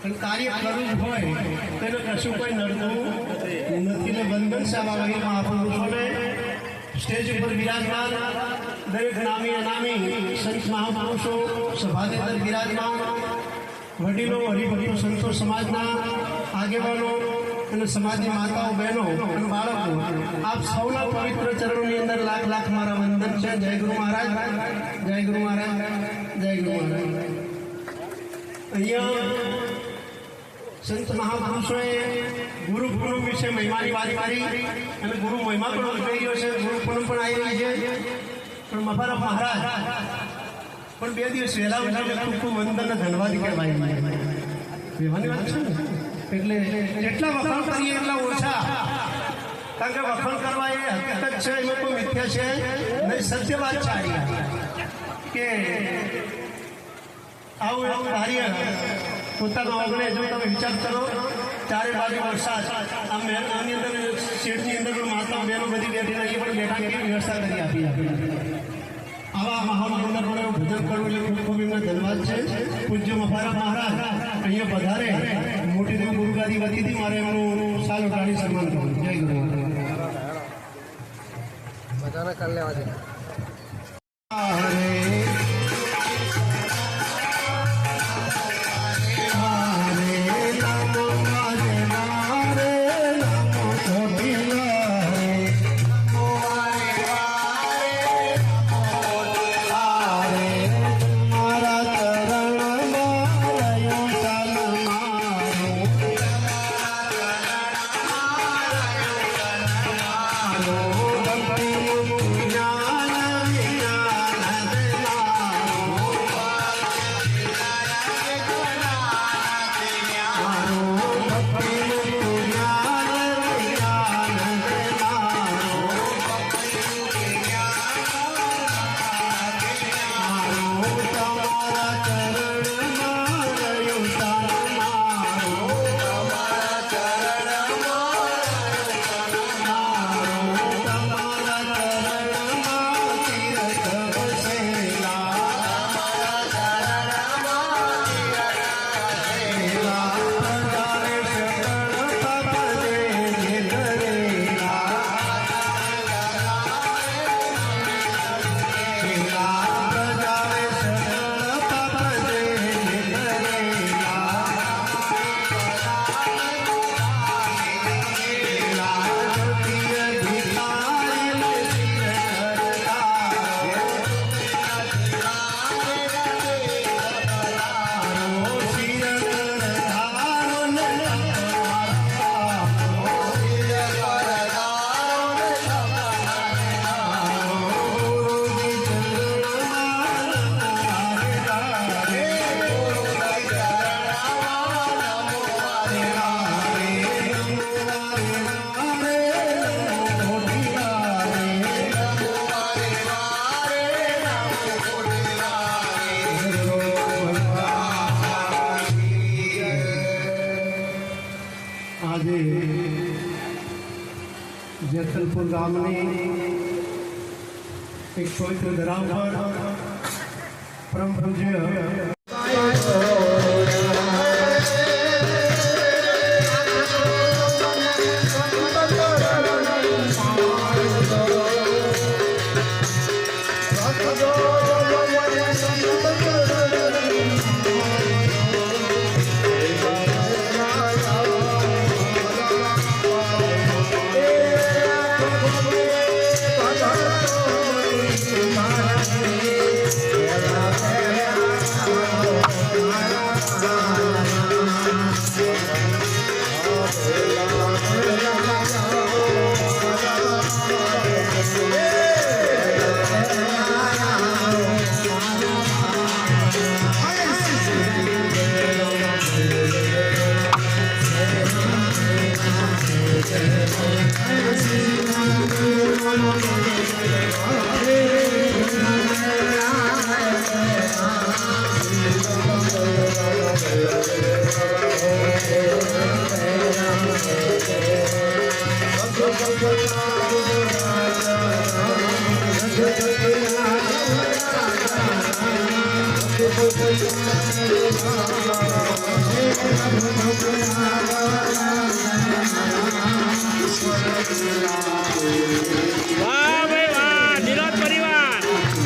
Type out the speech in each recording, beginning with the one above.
પણ કાર્ય કરવું જ હોય તેને કશું કોઈ નડતું નથી ને વંદન સેવા વગેરે મહાપુરુષોને સ્ટેજ ઉપર બિરાજમાન દરેક નામી અનામી સંત મહાપુરુષો સભાની અંદર બિરાજમાન વડીલો હરિભક્તો સંતો સમાજના આગેવાનો અને સમાજની માતાઓ બહેનો અને બાળકો આપ સૌના પવિત્ર ચરણોની અંદર લાખ લાખ મારા વંદન છે. જય ગુરુ મહારાજ, જય ગુરુ મહારાજ, જય ગુરુ મહારાજ. અહીંયા સંત મહાપુરુષોએ ગુરુ પૂનમ વિશે મહિમાની વાત કરી અને ગુરુ મહિમા પણ ઉજવાઈ રહ્યો છે. ગુરુ પૂનમ પણ આવી રહી છે. પણ મફારા મહારાજ પણ 2 દિવસ વહેલા ઉઠીને ખૂબ ખૂબ વંદન ધન્યવાદ કહેવાય કહેવાની વાત છે ને. એટલે જેટલા વખાણ કરીએ એટલા ઓછા, કારણ કે વખાણ કરવા એ હકીકત છે, એમાં કોઈ મિથ્યા છે નહીં, સત્ય વાત છે કે આવું એવું કાર્ય પોતાના ઓગણે જો તમે વિચાર કરો ચારે બાજુ વરસાદ આમ આની અંદર શેઠની અંદર પણ માતાઓ બહેનો બધી બેઠી એ પણ બેઠાની વ્યવસ્થા કરી આપી આવા મહામંડળ ભજન કરવું એટલે ખૂબ ખૂબ એમના ધન્યવાદ છે. પૂજ્ય મફારા મહારાજ અહીંયા પધારે મોટી દેવ ગુરુગાદી વતીથી મારે એમનું સાલ ઉઠાડી સન્માન કરવું. જય ગુરુ બધાને કરી લેવા દે. આજે જેતલપુર ગામની એક પવિત્ર ધરા પર પરમ પૂજ્ય વાહ ભાઈ વાહ, નિરોધ પરિવાર.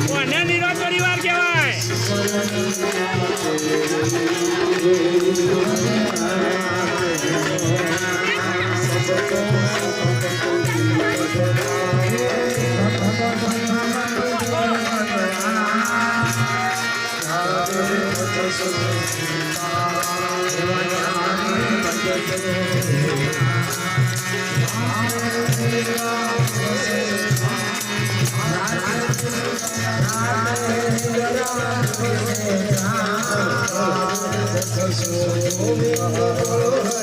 કોને નિરોધ પરિવાર કહેવાય? હરિ